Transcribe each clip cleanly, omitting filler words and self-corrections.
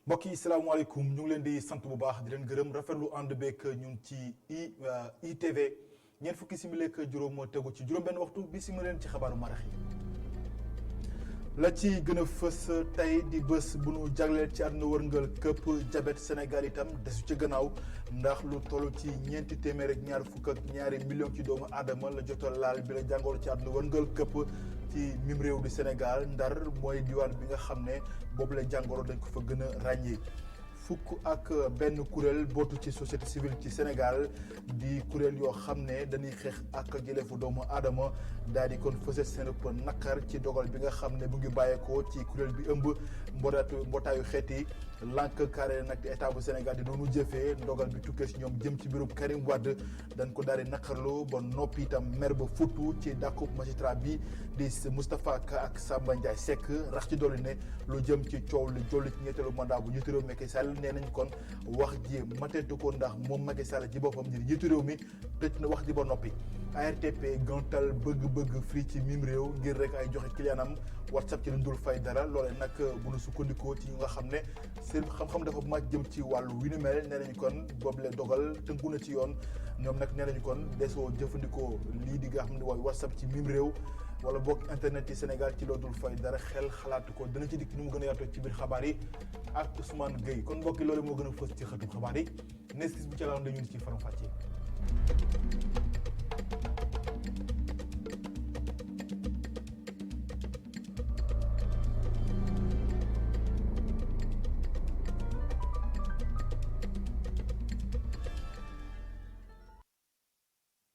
mbokk yi salaamaaleykum ñu ngi leen di sant bu baax di leen gërëm rafetlu ànd beeg ñun ci ITV ñeent fukki simili ak juróom tegu ci juróom-benn waxtu bi simili leen ci xabaaru marax yi. la ci gën a fës tey di bés bu nu jagleel ci àdduna wërngal këpp jabet Sénégal itam desu ci gannaaw ndax lu toll ci ñeenti téeméer ak ñaar fukk ak ñaari million ci doomu aadama la jotal laal bi la jàngoro ci àdduna wërngal këpp ci mim réew di Sénégal ndar mooy diwaan bi nga xam ne boobu la jàngoro dañ ko fa gën a ràññee. fukk ak benn kuréel bootu ci société civile ci Sénégal di kuréel yoo xam ne dañuy xeex ak jëleefu doomu aadama daal di kon fësal seen naqar ci dogal bi nga xam ne bu ngi bàyyeekoo ci kuréel bi ëmb mbootaayu xeet yi lànk carré nag état bu Sénégal di doonu jëfee ndogal bi tukkee si ñoom jëm ci mbirum Karim Wade dañ ko daal di naqarlu ba noppi itam mer ba futu ci dàkkub magistrat bi di Moustapha Ka ak Samba Ndiaye Seck rax ci dolli ne lu jëm ci coow li jolli ci ñetteelu mandat bu njiitu réew Macky Sall nee nañ kon wax ji mateetu ko ndax moom Macky Sall ci boppam di njiitu réew mi tëj na wax ji ba noppi. ARTP gantal bëgg-bëgg fii ci mim réew ngir rek ay joxe clientam WhatsApp ci lu dul fay dara loolee nag bu nu sukkandikoo ci ñi nga xam ne seen xam-xam dafa màcc jëm ci wàllu wi nu mel nee nañu kon boobu la dogal tënku na ci yoon ñoom nag nee nañu kon desoo jëfandikoo lii di nga xam ne mooy WhatsApp ci mim réew wala boog internet yi Sénégal ci loo dul fay dara xel xalaatu ko dana ci dikk ni mu gën a yaatoo ci biir xabaar yi ak Ousmane Gueye kon mbokki loolu moo gën a fës ci xëtu xabaar yi nees bu ci lawoon dañu ci faram fàcce.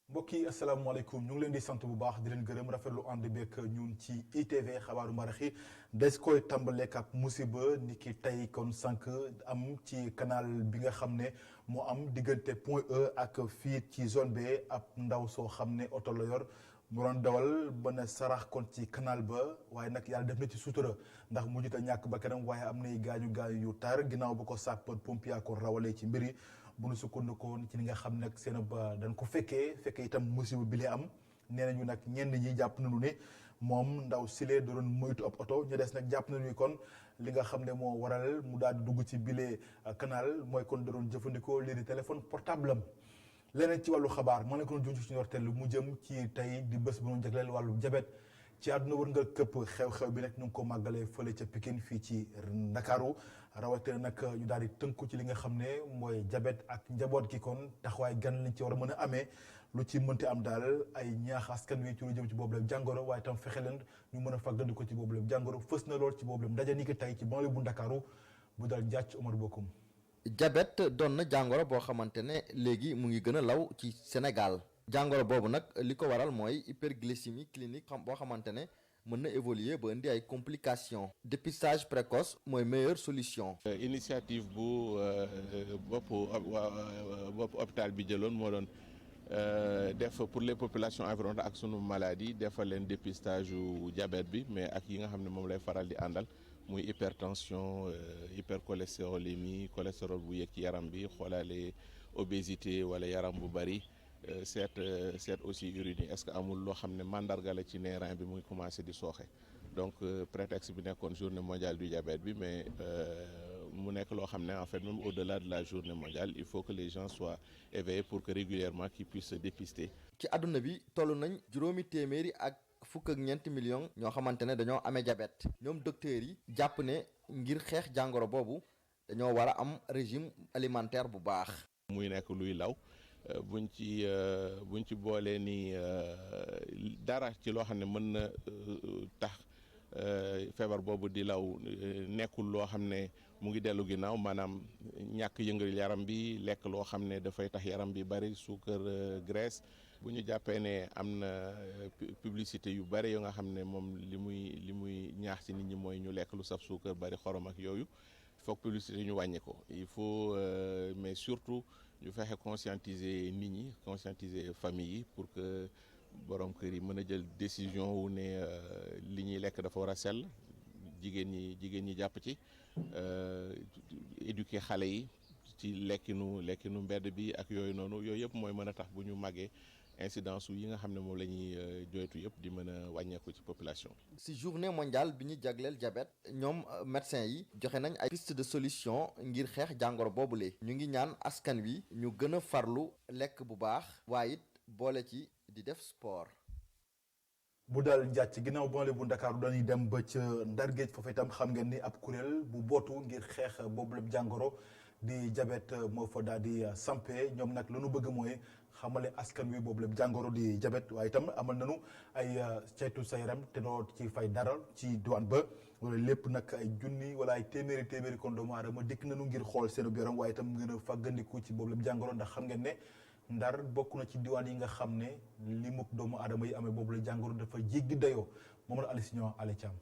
mbokk yi asalaamaaleykum ñu ngi leen di sant bu baax di leen gërëm rafetlu ànd beeg ñun ci ITV xabaaru marax yi des koy tàmbaleek ak musiba ni ki tey kon sànq am ci canal bi nga xam ne moo am diggante Point E ak fii ci zone B ab ndaw soo xam ne oto la yor mu doon dawal ba ne sarax kon ci canal ba waaye nag yàlla def na ci sutura ndax mujjut a ñàkk ba kanam waaye am nay gaañu gaañu yu tar ginnaaw ba ko sapeur pompier ko rawalee ci mbiri bu nu sukkandikoon ci li nga xam nag seen ba dañ ko fekkee itam musiba bi am nee nañu nag ñenn ñi jàpp nañu ne moom ndaw sile da doon moytu ab oto ñu des nag jàpp nañu kon li nga xam ne moo waral mu daal di dugg ci bile canal mooy kon da doon jëfandikoo lii di téléphone portable am. leneen ci wàllu xabaar mën na ko doon junj suñu waxtaan mu jëm ci tey di bés bu ñu jagleel wàllu jabet ci àdduna wër nga këpp xew-xew bi nag ñu ngi ko màggalee fële ca Pikine fii ci Ndakaaru rawatina nag ñu daal di tënku ci li nga xam ne mooy jabet ak njaboot gi kon taxawaay gan lañ ci war a mën a amee lu ci mënti am daal ay ñaax askan wi ci lu jëm ci boobu la jàngoro waaye tam fexe leen ñu mën a fàggandi ko ci boobu la jàngoro fës na lool ci boobu la ndaje ni ki tey ci banlieue bu Ndakaaru bu daal njàcc Omar Bokum. jabet doon na jàngoro boo xamante ne léegi mu ngi gën a law ci Sénégal. jàngoro boobu nag li ko waral mooy hyperglycémie clinique boo xamante ne mën na évoluer ba indi ay complications. dépistage précoce mooy meilleure solution. initiative bu bopp hôpital bi jëloon moo doon def pour les populations environnantes ak sunu maladie defal leen dépistage u diabète bi mais ak yi nga xam ne moom lay faral di àndal muy hypertension hypercholestérolémie cholestérol bu yëg ci yaram bi xoolaale obésité wala yaram bu bari. seet aussi urine yi est-ce que amul loo xam ne mandarga la ci neerin bi mu ngi commencé di sooxe donc prétexte bi nekkoon journée mondiale du diabète bi mais mu nekk loo xam ne en fait même au-delà de la journée mondiale il faut que les gens soient éveillés pour que régulièrement qu'ils puissent se dépister. ci àdduna bi toll nañ juróomi téeméeri ak fukk ak ñeenti millions ñoo xamante ne dañoo amee diabète ñoom docteurs yi jàpp ne ngir xeex jàngoro boobu dañoo war a am régime alimentaire bu baax. muy nekk luy law. buñ ci boolee ni dara ci loo xam ne mën na tax feebar boobu di law nekkul loo xam ne mu ngi dellu ginnaaw maanaam ñàkk yëngal yaram bi lekk loo xam ne dafay tax yaram bi bari suukar graisse bu ñu jàppee ne am na publicité yu bari yoo nga xam ne moom li muy ñaax ci nit ñi mooy ñu lekk lu saf suukar bari xorom ak yooyu foog publicité ñu wàññi ko il faut mais surtout ñu fexe conscientiser nit ñi conscientiser famille yi pour que borom kër yi mën a jël décision wu ne li ñuy lekk dafa war a sell jigéen ñi jàpp ci éduquer xale yi ci lekkinu mbedd bi ak yooyu noonu yooyu yëpp mooy mën a tax bu ñu màggee incidence yi nga xam ne moom la ñuy joytu yëpp di mën a wàññeeku ci population bi. ci journée mondiale bi ñu jagleel diabète ñoom médecins yi joxe nañ ay piste de solution ngir xeex jàngoro boobule ñu ngi ñaan askan wi ñu gën a farlu lekk bu baax waaye it boole ci di def sport. bu dal njàcc ginnaaw banlieue bu Ndakaaru dañuy dem ba ca Ndar Géej foofu itam xam ngeen ni ab kuréel bu bootu ngir xeex boobu lépp jàngoro di diabète moo fa daal di sampe ñoom nag lu nu bëgg mooy xamale askan wi boobu lépp jàngoro di diabète waaye itam amal nañu ay ceytu sa yaram te doo ci fay dara ci douane ba wala lépp nag ay junni wala ay téeméeri kon doomu aadama dikk nañu ngir xool seen yaram waaye itam gën a fàggandiku ci boobu lépp jàngoro ndax xam ngeen ne Ndar bokk na ci diwaan yi nga xam ne limub doomu aadama yi amee boobu la jàngoro dafa jéggi dayoo moom la Alioune Ale Thiam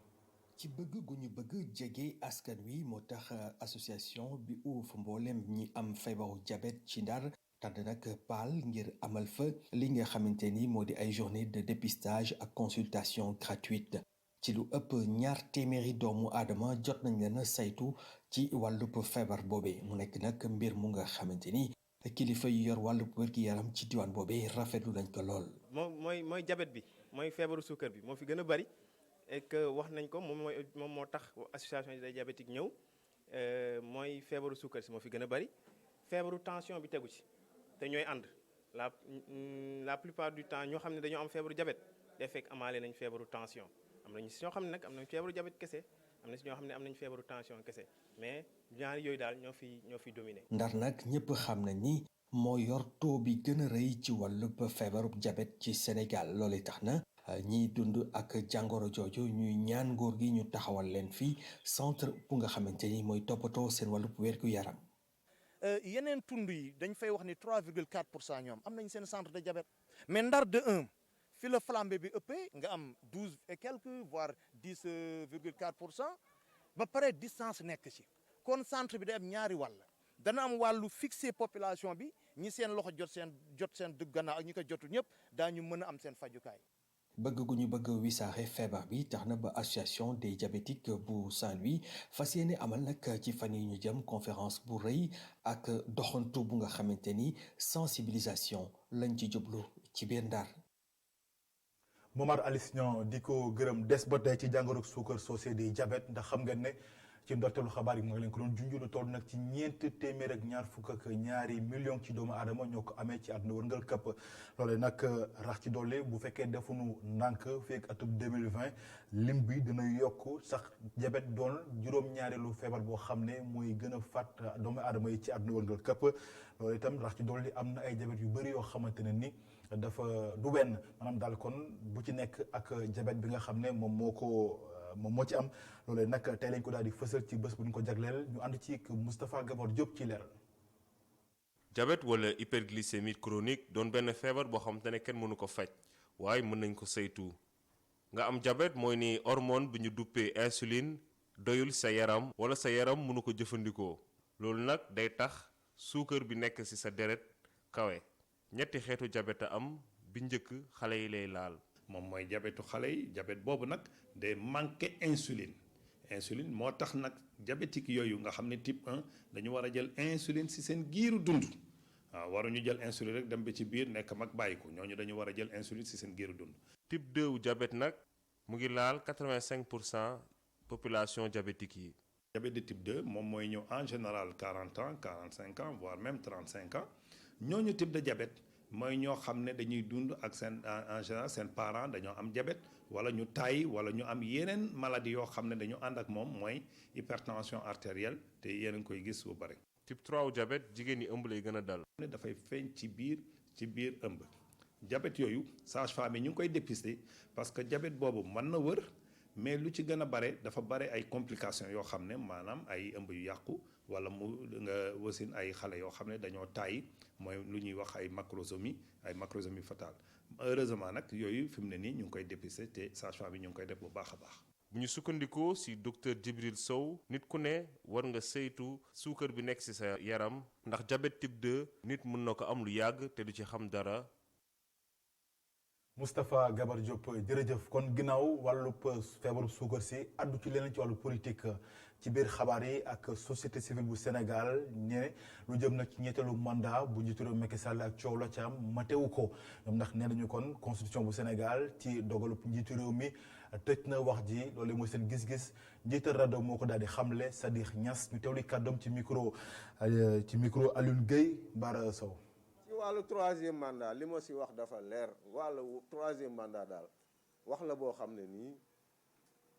ci bëgg gu ñu bëgg jege askan wi moo tax association bi uuf mboolem ñi am feebaru diabète ci Ndar tànn nag paal ngir amal fa li nga xamante ni moo di ay journée de dépistage ak consultation gratuite ci lu ëpp 200 doomu aadama jot nañ leen saytu ci wàllub feebar boobee mu nekk nag mbir mu nga xamante ni kilifa yu yor wàllu wér-gi-yaram ci diwaan boobee rafetlu nañ ko lool. mooy diabète bi mooy feebaru suukar bi moo fi gën a bari et que wax nañ ko moom moo tax association des diabétiques ñëw mooy feebaru suukar si moo fi gën a bari feebaru tension bi tegu ci te ñooy ànd la plupart du temps ñoo xam ne dañoo am feebaru diabète day fekk amaale nañ feebaru tension am nañu si ñoo xam ne nag am nañ feebaru diabète kese am na si ñoo xam ne am nañ feebaru tension kese mais ñaari yooyu daal ñoo fi dominé. Ndar nag ñëpp xam nañ ni moo yor taux bi gën a rëy ci wàllub feebaru diabète ci Sénégal loolu tax na ñiy dund ak jàngoro jooju ñuy ñaan nguur gi ñu taxawal leen fii centre bu nga xamante ni mooy toppatoo seen wàllub wérgu yaram. yeneen tund yi dañ fay wax ni 3,4% ñoom am nañ seen centre de diabète mais Ndar de 1 fi la flambée bi ëppee nga am 12 et quelques voire 10,4% ba pare distance nekk ci kon centre bi day am ñaari wàll dana am wàllu fixé population bi ñi seen loxo jot seen dugg gannaaw ak ñi ko jotul ñëpp daañu mën a am seen fajukaay. bëgg gu ñu bëgg wisaare feebar bi tax na ba association des diabétiques bu Saint-Louis fas yéene amal nag ci fan yi ñu jëm conférence bu rëy ak doxantu bu nga xamante ni sensibilisation lañ ci jublu ci biir Ndar. Momar Alioune di ko gërëm des ba tey ci jàngoro suukar soosé di diabète ndax xam ngeen ne ci ndorteelu xabaar yi ma ngi leen ko doon junj lu toll nag ci 222 millions ci doomu aadama ñoo ko amee ci àdduna wërngal këpp loolee nag rax ci dolli bu fekkee defuñu ndànk fii ak atum 2020 lim bi dina yokk sax diabète doon juróom-ñaareelu feebar boo xam ne mooy gën a faat doomu aadama yi ci àdduna wërngal këpp loolu itam rax ci dolli am na ay diabète yu bëri yoo xamante ne ni dafa du benn maanaam daal kon bu ci nekk ak diabète bi nga xam ne moom moo ci am loolee nag tey lañ ko daal di fësal ci bés bu ñu ko jagleel ñu ànd ci Moustapha Gabor Diop ci leeral. diabète wala hyperglycémie chronique doon benn feebar boo xamante ne kenn mënu ko faj waaye mën nañ ko saytu nga am diabète mooy ni hormone bi ñu duppee insuline doyul sa yaram wala sa yaram mënu ko jëfandikoo loolu nag day tax suukar bi nekk ci sa deret kawe ñetti xeetu diabète a am bi njëkk xale yi lay laal. moom mooy diabètu xale yi diabète boobu nag day manqué insuline moo tax nag diabétique yooyu nga xam ne type 1 dañu war a jël insuline ci seen giiru dund waaw waruñu jël insuline rek dem ba ci biir nekk mag bàyyi ko ñooñu dañu war a jël insuline ci seen giiru dund. type 2 wu diabète nag mu ngi laal 85% population diabétique yi. diabète de type 2 moom mooy ñëw en général 40 ans 45 ans voire même 35 ans ñooñu type de diabète mooy ñoo xam ne dañuy dund ak seen en général seen parents dañoo am diabète wala ñu taay wala ñu am yeneen maladie yoo xam ne dañu ànd ak moom mooy hypertension artérielle te yéen a ngi koy gis bu bari. type 3 wu diabète jigéen ñi ëmb lay gën a dal. ne dafay feeñ ci biir ëmb diabète yooyu sage-femme yi ñu ngi koy dépister parce que diabète boobu mën na wër mais lu ci gën a bare dafa bare ay complications yoo xam ne maanaam ay ëmb yu yàqu wala mu nga wasin ay xale yoo xam ne dañoo taay mooy lu ñuy wax ay macrosomie fatale heureusement nag yooyu fi mu ne nii ñu ngi koy dépister te sage-femme bi ñu ngi koy def bu baax a baax. bu ñu sukkandikoo ci docteur Djibril Sow nit ku ne war nga saytu suukar bi nekk ci sa yaram ndax diabète type 2 nit mën na ko am lu yàgg te du ci xam dara. Moustapha Gabar Diop jërëjëf kon ginnaaw wàllub feebaru suukar si addu ci leneen ci wàllu politique ci biir xabaar yi ak société civile bu Sénégal ne lu jëm nag ci ñetteelu mandat bu njiitu réew Macky Sall ak coow la ci am matewu ko ñoom ndax nee nañu kon constitution bu Sénégal ci dogalub njiitu réew mi tëj na wax ji loolu mooy seen gis-gis njiital RADDHO moo ko daal di xamle Sadikh Niass ñu teewli kàddoom ci micro Alioune Gueye Bara Sow. ci wàllu troisième mandat li ma si wax dafa leer wàllu troisième mandat daal wax la boo xam ne nii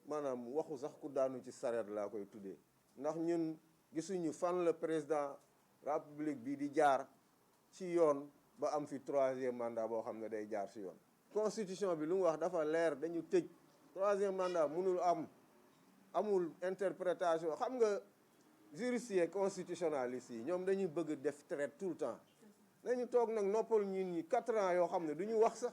maanaam waxu sax ku daanu ci sareet laa koy tuddee ndax ñun gisuñu fan la président république bi di jaar ci yoon ba am fi troisième mandat boo xam ne day jaar si yoon. constitution bi lu mu wax dafa leer dañu tëj troisième mandat mënul amul interprétation xam nga juristes yi constitutionnalistes yi ñoom dañuy bëgg def traite tout le temps nañu toog nag noppalu ñun ñi 4 ans yoo xam ne du ñu wax sax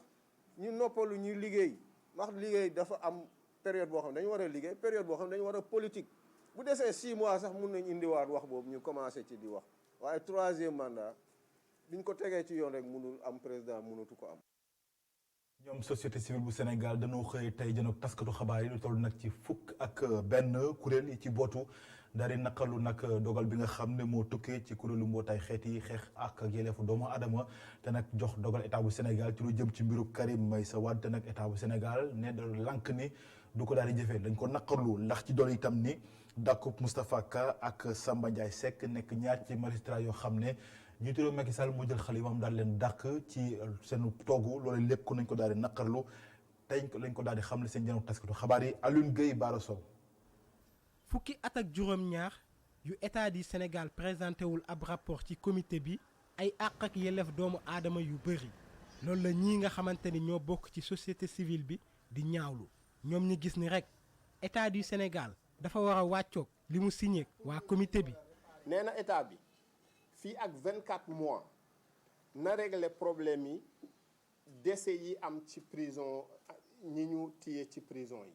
ñu noppalu ñu liggéey ndax liggéey dafa am période boo xam ne dañu war a liggéey période boo xam ne dañu war a politique bu desee 6 mois sax mun nañ indiwaat wax boobu ñu commencé ci di wax waaye troisième mandat biñ ko tegee ci yoon rek mënul am président mënatu ko am. ñoom société civile bu Sénégal dañoo xëy tey jënoog taskatu xabaar yi lu toll nag ci fukk ak benn kuréel yi ci bootu daal di naqalu nag dogal bi nga xam ne moo tukkee ci kuréelu mbootaay xeet yi xeex ak yelleefu doomu aadama te nag jox dogal état bu Sénégal ci lu jëm ci mbiru Karim Meïssa Wade te nag état bu Sénégal ne da lànk ni du ko daal di jëfee dañ ko naqarlu ndax ci dool itam ni dàkkub Moustapha Ka ak Samba Ndiaye Seck nekk ñaar ci magistrat yoo xam ne njiitu réew Macky Sall mu jël xale yi moom daal leen dàq ci seen toogu loolu lépp ko nañ ko daal di naqarlu tey lañ ko daal di xamle seen jënoog taskatu xabaar yi Alioune Gueye Bara Sow. fukki at ak juróom-ñaar yu état du Sénégal présenté wul ab rapport ci comité bi ay àq ak yelleef doomu aadama yu bëri loolu la ñii nga xamante ni ñoo bokk ci société civile bi di ñaawlu ñoom ñu gis ni rek état du Sénégal dafa war a wàccoog li mu signé waa comité bi. nee na état bi fii ak 24 mois na régler problème yi décès yi am ci prison ñi ñu téye ci prison yi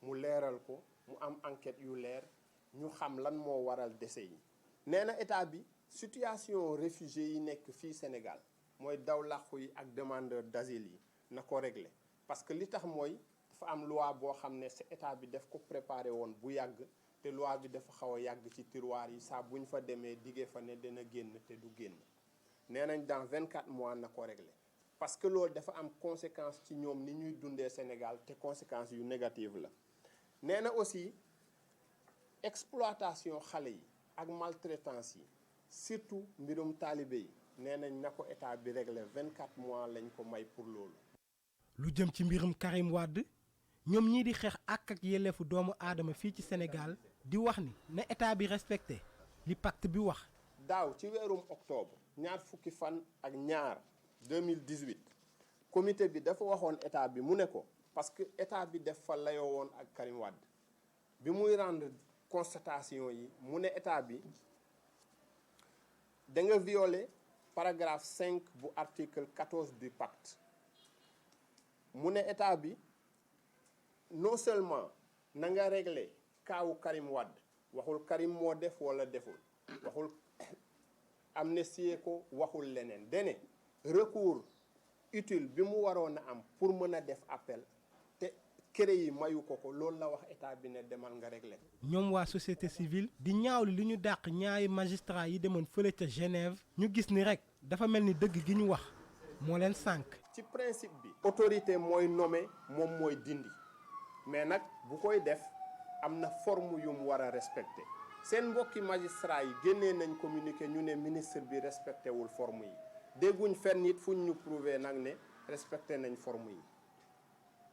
mu leeral ko. mu am enquête yu leer ñu xam lan moo waral décès yi nee na état bi situation réfugiés yi nekk fii Sénégal mooy daw làqu yi ak demandeur d'asile yi na ko régler parce que li tax mooy dafa am loi boo xam ne c'est état bi daf ko préparé woon bu yàgg te loi bi dafa xaw a yàgg ci tiroir yi saa bu ñu fa demee diggee fa ne dina génn te du génn nee nañ dans 24 mois na ko régler parce que loolu dafa am conséquence ci ñoom ni ñuy dundee Sénégal te conséquences yu négatives la. nee na aussi exploitation xale yi ak maltraitance yi surtout mbirum taalibe yi nee nañ na ko état bi réglé 24 mois lañ ko may pour loolu. lu jëm ci mbirum Karim Wade ñoom ñii di xeex àq ak yelleefu doomu aadama fii ci Sénégal di wax ni na état bi respecté li pacte bi wax. daaw ci weerum octobre ñaar fukki fan ak ñaar 2018 comité bi dafa waxoon état bi mu ne ko. parce que état bi def fa layoo woon ak Karim Wade bi muy rendre constatation yi mu ne état bi da nga violer paragraphe 5 bu article 14 du pacte mu ne état bi non seulement na nga régler kaawu Karim Wade waxul Karim moo def wala deful waxul amnistie ko waxul leneen dene recours utile bi mu waroon a am pour mën a def appel kere yi mayu ko loolu la wax état bi ne demal nga régler. ñoom waa société civile di ñaawlu li ñu dàq ñaari magistrat yi demoon fële ca Genève ñu gis ni rek dafa mel ni dëgg gi ñu wax moo leen sànk. ci principe bi autorité mooy nommé moom mooy dindi mais nag bu koy def am na forme yu mu war a respecté seen mbokki magistrat yi génnee nañ communiqué ñu ne ministre bi respecté wul forme yi dégguñ fenn it fuñ ñu prouvé nag ne respecté nañ forme yi.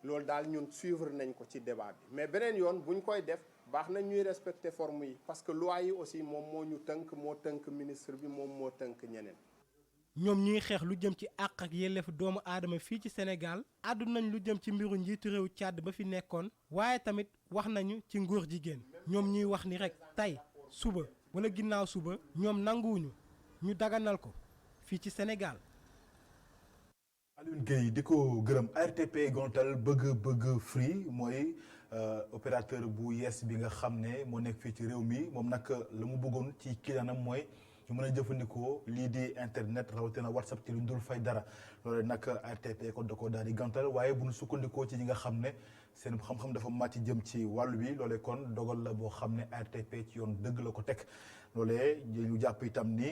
loolu daal ñun suivre nañ ko ci débat bi mais beneen yoon buñ koy def baax na ñuy respecter forme yi parce que loi yi aussi moom moo ñu tënk moo tënk ministre bi moom moo tënk ñeneen. ñoom ñuy xeex lu jëm ci àq ak yelleefu doomu aadama fii ci Sénégal àddu nañ lu jëm ci mbiru njiitu réew Tchad ba fi nekkoon waaye tamit wax nañu ci ngóor jigéen ñoom ñuy wax ni rek tey suba wala ginnaaw suba ñoom nanguwuñu ñu daganal ko fii ci Sénégal. Alioune Gueye di ko gërëm ARTP gontal bëgg free mooy opérateur bu yees bi nga xam ne moo nekk fii ci réew mi moom nag la mu bëggoon ci clientam mooy ñu mën a jëfandikoo lii di internet rawatina WhatsApp ci lu ñu dul fay dara loolu nag ARTP ko da ko daal di gontal waaye bu ñu sukkandikoo ci ñi nga xam ne seen xam-xam dafa màcc jëm ci wàllu bi loolee kon dogal la boo xam ne ARTP ci yoon dëgg la ko teg loolee ñu jàpp itam ni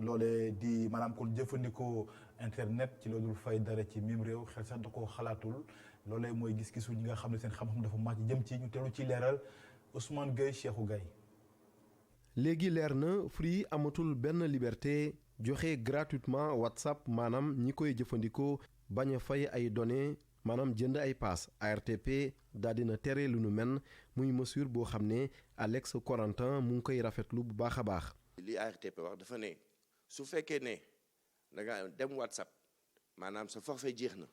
loolee di maanaam kon jëfandikoo internet ci loolu fay dara ci mim réew xel sax da koo xalaatul loolee mooy gis-gisu ñi nga xam ne seen xam-xam dafa màcc jëm ci ñu teelu ci leeral Ousmane Gueye Cheikhou Gaye. léegi leer na Free amatul benn liberté joxe gratuitement WhatsApp maanaam ñi koy jëfandikoo bañ a fay ay données maanaam jënd ay paas ARTP daal dina tere lu nu men muy mesure boo xam ne Alex Corentin mu ngi koy rafetlu bu baax a baax. li ARTP wax dafa ne su fekkee ne da nga dem WhatsApp maanaam sa forfait jeex na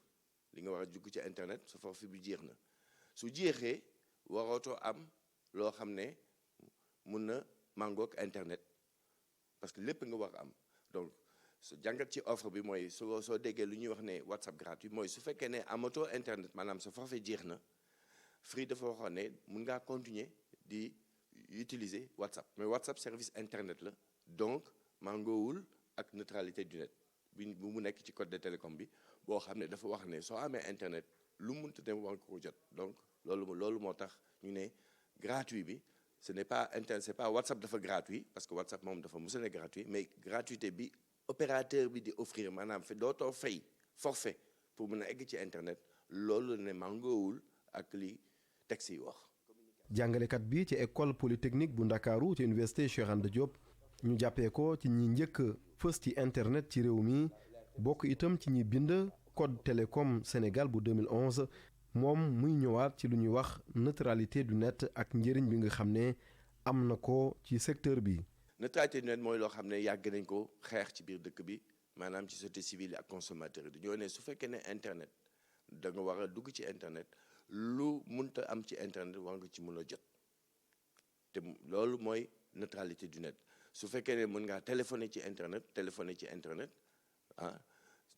li nga war a jugg ci internet sa forfait bi jeex na su jeexee warootoo am loo xam ne mun na màngoog internet parce que lépp nga war a am donc su jàngat ci offre bi mooy soo déggee lu ñuy wax ne WhatsApp gratuit mooy su fekkee ne amatoo internet maanaam sa forfait jeex na Free dafa waxoon ne mun ngaa continuer di utiliser WhatsApp mais WhatsApp service internet la donc màngoowul ak neutralité du net bu mu nekk ci code de télécom bi boo xam ne dafa wax ne soo amee internet lu munti dem war nga ko jot donc loolu moo tax ñu ne gratuit bi ce n'est pas internet c'est pas WhatsApp dafa gratuit parce que WhatsApp moom dafa mos a ne gratuit mais gratuité bi opérateur bi di offrir maanaam fi dootoo fay forfait pour mun a egg ci internet loolu ne màngoowul ak li texte yi wax. jàngalekat bi ci école polytechnique bu Ndakaaru ci université Cheikh Anta Diop ñu jàppee ko ci ñi njëkk fës ci internet ci réew mi bokk itam ci ñi bind code télécom Sénégal bu 2011 moom muy ñëwaat ci lu ñuy wax neutralité du net ak njëriñ bi nga xam ne am na ko ci secteur bi. neutralité du net mooy loo xam ne yàgg nañ ko xeex ci biir dëkk bi maanaam ci société civile ak consommateur yi dañoo ne su fekkee ne internet da nga war a dugg ci internet lu munta am ci internet war nga ci mun a jot te loolu mooy neutralité du net su fekkee ne mën ngaa téléphoner ci internet ah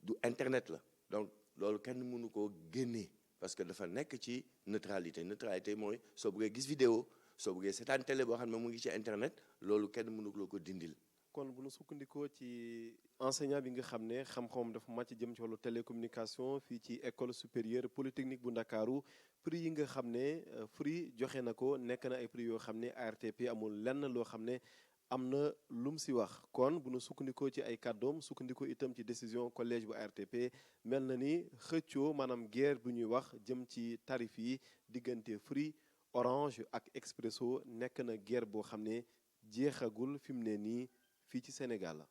du internet la donc loolu kenn mënu koo génnee parce que dafa nekk ci neutralité mooy soo bëggee gis vidéo soo bëggee seetaan télé boo xam ne mu ngi ci internet loolu kenn mënu ko dindil. kon bu nu sukkandikoo ci enseignant bi nga xam ne xam-xam dafa màcc jëm ci wàllu télécommunication fii ci école supérieure polytechnique bu Ndakaaru prix yi nga xam ne Free joxe na ko nekk na ay prix yoo xam ne ARTP amul lenn loo xam ne am na lum si wax kon bu nu sukkandikoo ci ay kàddoom sukkandikoo itam ci décision collège bu ARTP mel na ni xëccoo maanaam guerre bu ñuy wax jëm ci tarif yi diggante Free Orange ak Expresso nekk na guerre boo xam ne jeexagul fi mu ne nii fii ci Sénégal la.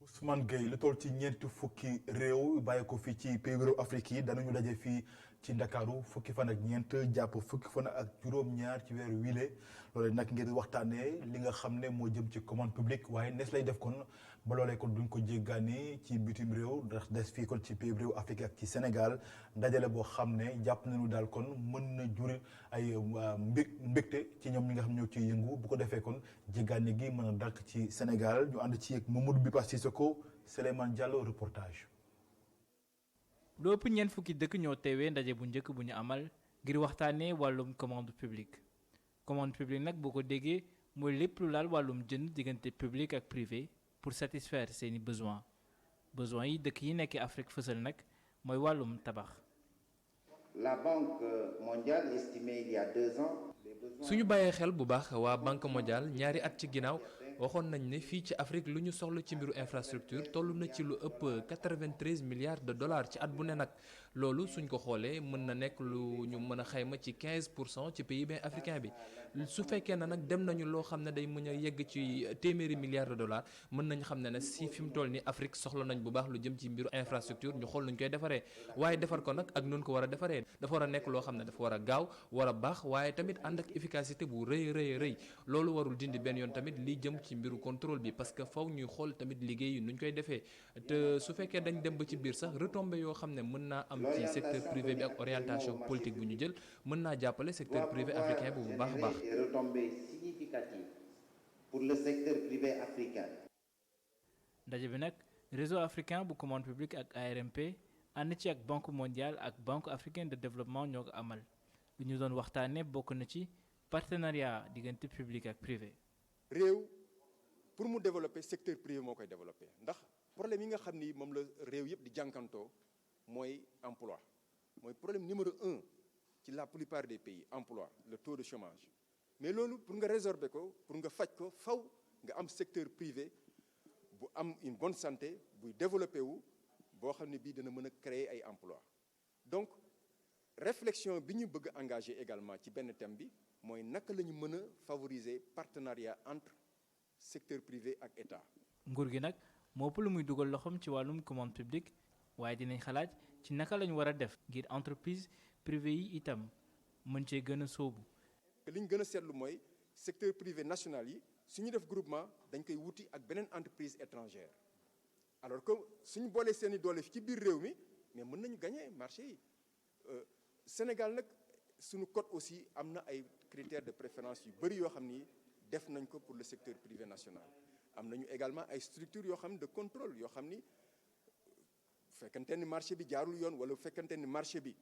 Ousmane Gueye lu toll ci ñeenti fukki réew bàyyi ko fii ci pays réew Afrique yi danañu daje fii ci Ndakaaru fukki fan ak ñeent jàpp fukki fan ak juróom-ñaar ci weeru wiile loolu nag ngir waxtaanee li nga xam ne moo jëm ci commande publique waaye nees lay def kon ba loolee kon duñ ko jéggaani ci bitim réew ndax des fii kon ci pays réew Afrique ak ci Sénégal dajale boo xam ne jàpp nañu daal kon mën na juri ay mbégte ci ñoom ñi nga xam ñoo ciy yëngu bu ko defee kon jéggaani gi mën a dàkk ci Sénégal ñu ànd ci yëg Mamadou Bipa Sissoko Souleymane Diallo reportage. lu ëpp ñeent fukki dëkk ñoo teewee ndaje bu njëkk bu ñu amal ngir waxtaanee wàllum commande publique nag boo ko déggee mooy lépp lu laal wàllum jënd diggante public ak privé pour satisfaire seeni besoin yi dëkk yi nekk Afrique fësal nag mooy wàllum tabax. La Banque mondiale estimait il y a 2 ans. suñu bàyyee xel bu baax waa Banque mondiale ñaari at ci ginnaaw waxoon nañ ne fii ci Afrique lu ñu soxla ci mbiru infrastructure toll na ci lu ëpp 93 milliards de dollars ci at bu ne nag loolu suñ ko xoolee mën na nekk lu ñu mën a xayma ci 15% ci PIB africain bi su fekkee na nag dem nañu loo xam ne day mën a yegg ci téeméeri milliards de dollars mën nañu xam ne si fi mu toll ni Afrique soxla nañ bu baax lu jëm ci mbiru infrastructure ñu xool nuñ koy defaree waaye defar ko nag ak nun ko war a defaree dafa war a nekk loo xam ne dafa war a gaaw war a baax waaye tamit ànd ak efficacité bu rëy loolu warul dindi benn yoon tamit li jëm ci mbiru contrôle bi parce que faw ñuy xool tamit liggéey yi nuñ koy defee te su fekkee dañ dem ba ci biir sax retombées yoo xam ne mën naa am ci secteur privé bi ak orientation politique bu ñu jël mën naa jàppale secteur privé africain bu baax a baax. Retombées significatives pour le secteur privé africain. ndaje bi nag réseau africain bu commande publique ak ARMP ànd ci ak banque mondiale ak banque africaine de développement ñoo ko amal lu ñu doon waxtaanee bokk na ci partenariat diggante public ak privé. réew pour mu développer secteur privé moo koy développer ndax problème yi nga xam ni moom la réew yëpp di jànkantoo mooy emploi mooy problème numéro 1 ci la plupart des pays emploi le taux de chômage mais loolu pour nga résorber ko pour nga faj ko faw nga am secteur privé bu am une bonne santé buy développé wu boo xam ne bii dana mën a créer ay emploi donc réflexion bi ñu bëgg a engagé également ci benn thème bi mooy naka la ñu mën a favoriser partenariat entre secteur privé ak état. nguur gi nag moo ëpp lu muy dugal loxoom ci wàllum commande publique waaye dinañ xalaat ci naka lañ war a def ngir entreprise privée yi itam mën cee gën a sóobu. li ñu gën a seetlu mooy secteur privé national yi su ñu def groupement dañ koy wuti ak beneen entreprise étrangère alors que suñu boolee seen i doole ci biir réew mi mais mën nañu gagner marché yi Sénégal nag suñu code aussi am na ay critères de préférence yu bëri yoo xam ni def nañ ko pour le secteur privé national am nañu également ay structures yoo xam ne de contrôle yoo xam ni fekkante ni marché bi jaarul yoon wala fekkante ni marché bi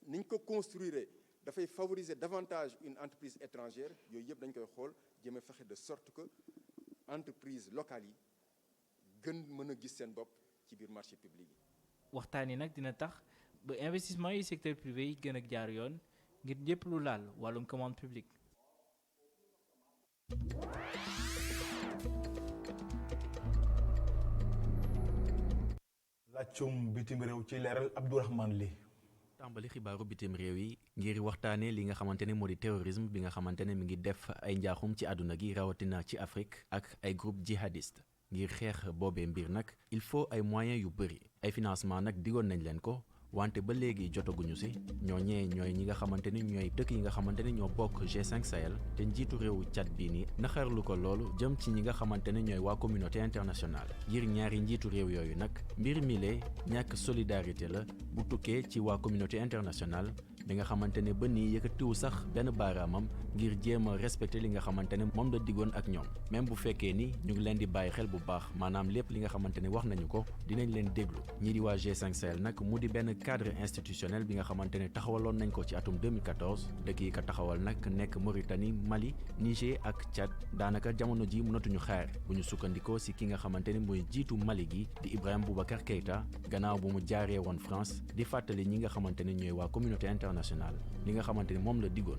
niñ ko construire dafay favoriser davantage une entreprise étrangère yooyu yëpp dañ koy xool jëme fexe de sorte que entreprise locale yi gën mën a gis seen bopp ci biir marché public yi. waxtaan yi nag dina tax ba investissement yi secteur privé yi gën a jaar yoon ngir ñëpp lu laal wàllum commande publique. laccum bitim réew ci leeral Abdourahmane Ly. tàmbali xibaaru bitim réew yi ngir waxtaanee li nga xamante ne moo di terrorisme bi nga xamante ne mi ngi def ay njaaxum ci àdduna gi rawatina ci Afrique ak ay groupe jihadiste ngir xeex boobee mbir nag il faut ay moyens yu bëri ay financement nag digoon nañ leen ko wante ba léegi jotaguñu si ñooñee ñooy ñi nga xamante ni ñooy dëkk yi nga xamante ne ñoo bokk G5 Sahel te njiitu réewu Tchad bii ni naxarlu ko loolu jëm ci ñi nga xamante ne ñooy waa communauté internationale ngir ñaari njiitu réew yooyu nag mbir mile ñàkk solidarité la bu tukkee ci waa communauté internationale bi nga xamante ne ba nii yëkkatiwu sax benn baaraamam ngir jéem a respecté li nga xamante ne moom la diggoon ak ñoom même bu fekkee ni ñu ngi leen di bàyyi xel bu baax maanaam lépp li nga xamante ne wax nañu ko dinañ leen déglu ñii di waa G5 Sahel nag mu di benn cadre institutionnel bi nga xamante ne taxawaloon nañ ko ci atum 2014 dëkk yi ko taxawal nag nekk Mauritanie Mali Niger ak Tchad daanaka jamono ji mënatuñu xaar bu ñu sukkandikoo si ki nga xamante ne mooy jiitu Mali gi di Ibrahima Boubacar Keïta gannaaw bu mu jaaree woon France di fàttali ñi nga xamante ne ñooy waa communauté internationale li nga xamante ne moom la diggoon.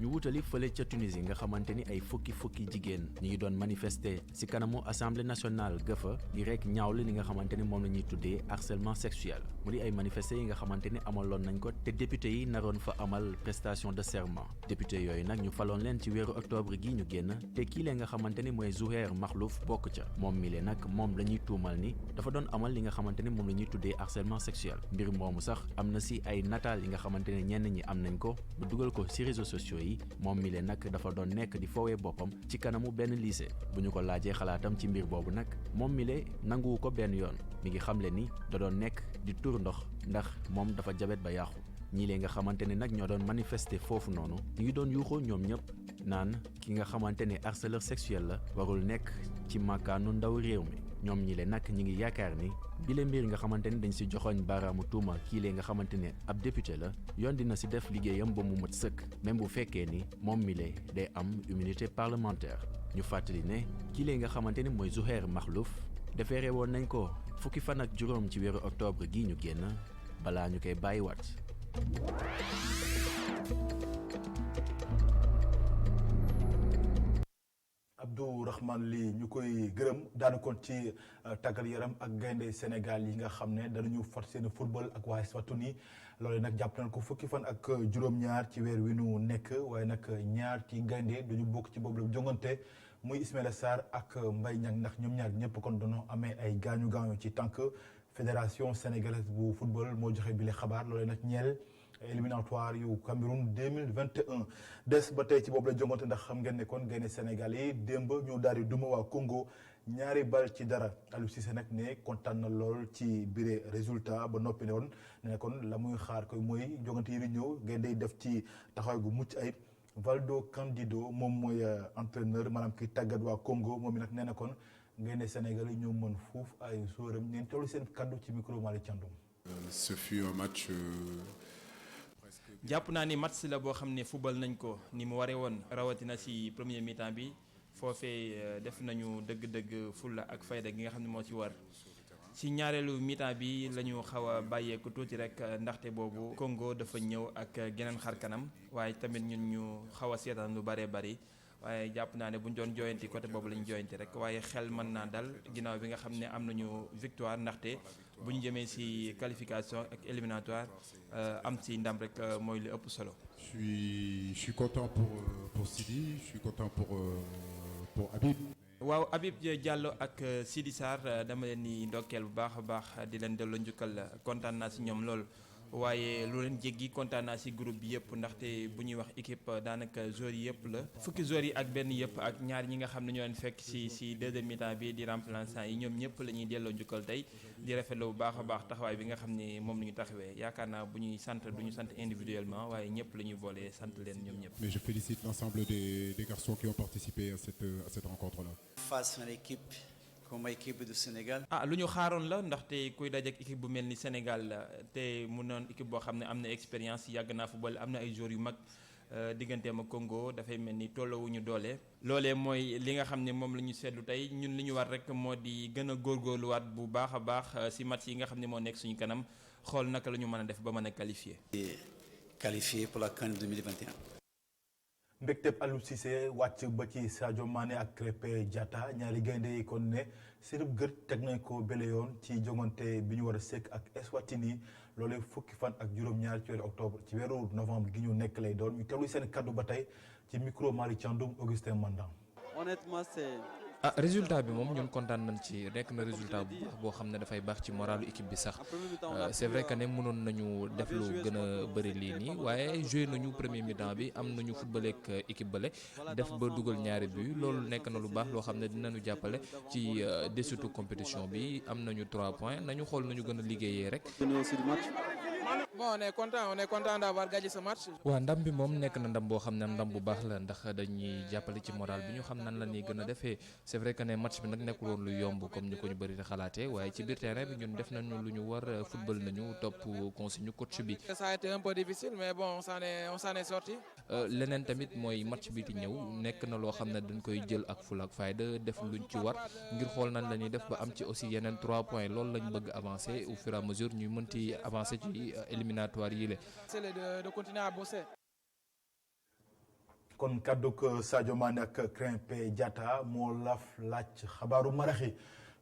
ñu wutali fële ca Tunisie nga xamante ni ay fukki jigéen ñi ngi doon manifester ci kanamu assemblée nationale gëfa di rek ñaawlu li nga xamante ni moom la ñuy tuddee harcèlement sexuel mu di ay manifester yi nga xamante ni amaloon nañ ko te député yi naroon fa amal prestation de serment député yooyu nag ñu faloon leen ci weeru octobre gi ñu génn te kii lee nga xamante ni mooy Zouhair Makhlouf bokk ca moom mi lee nag moom la ñuy tuumal ni dafa doon amal li nga xamante ni moom la ñuy tuddee harcèlement sexuel mbir moomu sax am na ci ay nataal yi nga xamante ne ñenn ñi am nañ ko ba dugal ko ci réseaux sociaux yi moom mi leen nag dafa doon nekk di foowee boppam ci kanamu benn lycée bu ñu ko laajee xalaatam ci mbir boobu nag moom mi lee nanguwu ko benn yoon mi ngi xamle ni da doon nekk di tur ndox ndax moom dafa jabet ba yàqu ñii lee nga xamante ne nag ñoo doon manifester foofu noonu ñu ngi doon yuuxoo ñoom ñëpp naan ki nga xamante ne harceleur sexuel la warul nekk ci màkkaanu ndaw réew mi ñoom ñi le nag ñi ngi yaakaar ni bile mbir nga xamante ne dañ si joxoñ baaraamu tuuma kii lee nga xamante ne ab député la yoon dina si def liggéeyam ba mu mat sëkk même bu fekkee ni moom mi le day am immunité parlementaire ñu fàttali ne kii lee nga xamante ni mooy Zouhair Makhlouf defeere woon nañ ko fukki fan ak juróom ci weeru octobre gi ñu génn balaa ñu koy bàyyiwaat. Abdourahmane Ly ñu koy gërëm daanu kon ci tàggat yaram ak gaynde Sénégal yi nga xam ne danañu fat seen football ak waa Eswatini loolu nag jàpp nañ ko fukki fan ak juróom-ñaar ci weer wi nu nekk waaye nag ñaar ci gaynde duñu bokk ci boobu la jongante muy Ismaïla Sarr ak Mbaye Niang ndax ñoom ñaar ñëpp kon dañoo amee ay gaañu ci tànk fédération sénégalaise bu football moo joxe bile xabaar loolu nag ñeel éliminatoire yu Cameroun 2021 des ba tey ci boobu la jongante ndax xam ngeen ne kon gaynde Sénégal yi démb ñu daal di duma waa Congo 2-0 Aliou Cissé nag ne kontaan na lool ci bire résultat ba noppi ne woon ne kon la muy xaar koy mooy jongante yi di ñëw gaynde yi def ci taxawaay gu mucc ayib Valdo Candido moom mooy entraîneur maanaam ki tàggat waa Congo moom mi nag nee na kon gaynde Sénégal yi ñoo mën fuuf ay joueuram ngeen teewlu seen kaddu ci micro Malick Thiandoum. Ce fut un match. jàpp naa ni match la boo xam ne football nañ ko ni mu waree woon rawatina ci premier mi-temps bi foofee def nañu dëgg-dëgg fulla ak fayda gi nga xam ne moo ci war ci ñaareelu mi-temps bi la ñu xaw a bàyyeeku tuuti rek ndaxte boobu Congo dafa ñëw ak geneen xar kanam waaye tamit ñun ñu xaw a seetaan lu bëree bëri waaye jàpp naa ne bu ñu doon jooyanti côté boobu la ñu jooyanti rek waaye xel mën naa dal ginnaaw bi nga xam ne am nañu victoire ndaxte bu ñu jëmee ci qualification ak éliminatoire am ci ndam rek mooy li ëpp solo. Je suis content pour Sidi, je suis content pour Habib. waaw Habib Diallo ak Sidi Sarr dama leen di ndokkeel bu baax a baax di leen delloo njukkal kontaan naa ci ñoom lool. waaye lu leen jéggi kontaan naa ci groupe bi yëpp ndaxte bu ñuy wax équipe daanaka joueurs yi yëpp la fukki joueurs yi ak benn yëpp ak ñaar ñi nga xam ne ñoo leen fekk ci deuxième mi-temps bi di remplaçant yi ñoom ñëpp la ñuy delloo njukkal tey di rafetlu bu baax a baax taxawaay bi nga xam ne moom la ñu taxawee yaakaar naa bu ñuy sant du ñu sant individuellement waaye ñëpp la ñuy boole sant leen ñoom ñëpp. Mais je félicite l'ensemble des garçons qui ont participé à cette rencontre-là. Face à l'équipe comme équipe du Sénégal. lu ñu xaaroon la ndaxte kuy dajeek équipe bu mel ni Sénégal te mu noon équipe boo xam ne am na expérience yàgg naa football am na ay joueurs yu mag digganteem ak Congo dafay mel ni tolloowuñu doole. loolee mooy li nga xam ne moom la ñu seetlu tey ñun li ñu war rek moo di gën a góorgóorluwaat bu baax a baax ci match yi nga xam ne moo nekk suñu kanam xool naka la ñu mën a def ba mën a qualifier. Qualifié pour la CAN 2021. mbégteeb Aliou Cissé wàcc ba ci Sadio Mané ak Krépin Diatta ñaari gaynde yi kon ne seenub gët teg nañ ko bele yoon ci jongante bi ñu war a sekk ak Eswatini loolee fukki fan ak juróom-ñaar ci weeru octobre ci weeru novembre gi ñu nekk lay doon ñu teewlu seen kaddu ba tey ci micro Mari Thiandoum Augustin Mandan. Honnêtement c'est résultat bi moom ñun kontaan nañ ci nekk na résultat bu baax boo xam ne dafay baax ci moralu équipe bi sax c'est vrai que ne mënoon nañu def lu gën a bëri lii nii waaye joué nañu premier mi-temps bi am nañu football ak équipe bale def ba dugal ñaari but loolu nekk na lu baax loo xam ne dinañu jàppale ci desitu compétition bi am nañu 3 points nañu xool nañu gën a liggéeyee rek. Bon, on est content d'avoir gagné ce match. waaw ndam bi moom nekk na ndam boo xam ne ndam bu baax la ndax dañuy jàppale ci moral bi ñu xam nan la ñuy gën a defee c'est vrai que ne match bi nag nekkul woon lu yomb comme ni ko ñu bëri di xalaatee waaye ci biir terrain bi ñun def nañu lu ñu war football nañu topp consigne coach bi. Ça a été un peu difficile mais bon on s'en est sorti. leneen tamit mooy match bi di ñëw nekk na loo xam ne dañ koy jël ak fula ak fayda def luñ ci war ngir xool nan la ñuy def ba am ci aussi yeneen 3 points loolu lañ bëgg avancer au fur et à mesure ñuy mënti avancer ci éliminatoire yi la. C'est de continuer à bosser. kon kaddu ko Sadio Mané ak Krépin Diatta moo laaj xabaaru maraxi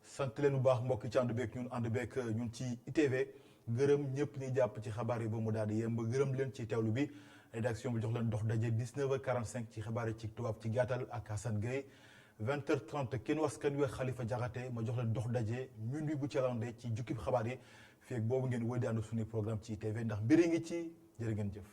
sant leen bu baax mbokk ci ànd beeg ñun ci ITV gërëm ñëpp ñuy jàpp ci xabaar yi ba mu daal di yemb gërëm leen ci teewlu bi rédaction bi jox leen dox daje 19h45 ci xabaar yi ci tubaab ci gàttal ak Assane Gueye 20h30 kenn waskan wi Khalifa Diakhaté ma jox leen dox daje minuit bu ci lande ci jukkib xabaar yi fii ak boobu ngeen wéy di ànd suñu programme ci ITV ndax mbiri ngi ci jërë ngeen jëf.